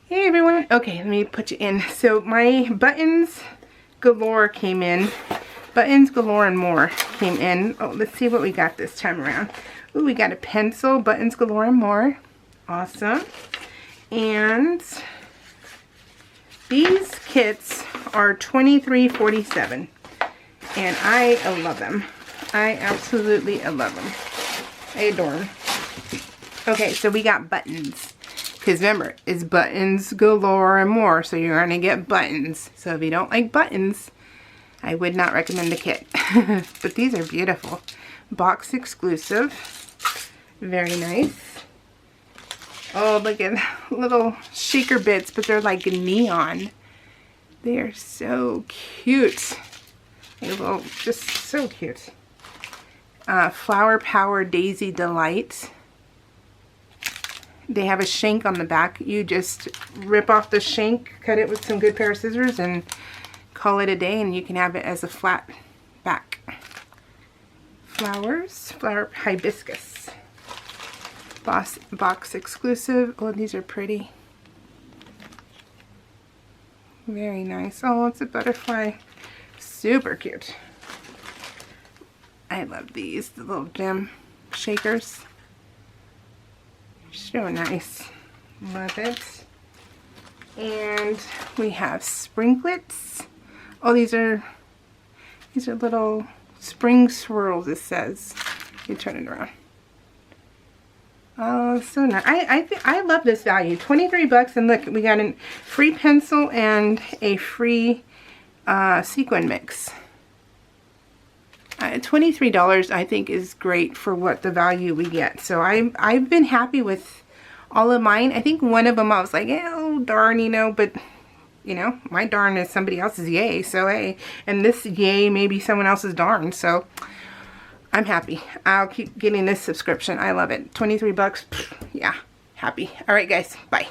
Hey everyone. Okay, let me put you in. So my Buttons Galore came in. Buttons Galore and More came in. Oh, let's see what we got this time around. Ooh, we got a pencil, Buttons Galore and More. Awesome. And these kits are $23.47. And I love them. I absolutely love them. I adore them. Okay, so we got buttons. Because remember, it's Buttons Galore and More, so you're going to get buttons. So if you don't like buttons, I would not recommend the kit. But these are beautiful. Box exclusive. Very nice. Oh, look at little shaker bits, but they're like neon. They are so cute. Little, just so cute. Flower Power Daisy Delight. They have a shank on the back. You just rip off the shank, cut it with some good pair of scissors, and call it a day, and you can have it as a flat back. Flowers, flower hibiscus. Box exclusive. Oh, these are pretty. Very nice. Oh, it's a butterfly. Super cute. I love these, the little gem shakers. So nice. Love it. And we have sprinklets. Oh, these are little spring swirls, it says. You turn it around. Oh, so nice. I love this value. 23 bucks, and look, we got a free pencil and a free sequin mix. $23 I think is great for what the value we get. So I've been happy with all of mine. I think one of them I was like, oh darn, you know, but you know, my darn is somebody else's yay. So hey, and this yay may be someone else's darn. So I'm happy. I'll keep getting this subscription. I love it. 23 bucks. Yeah, happy. All right guys, bye.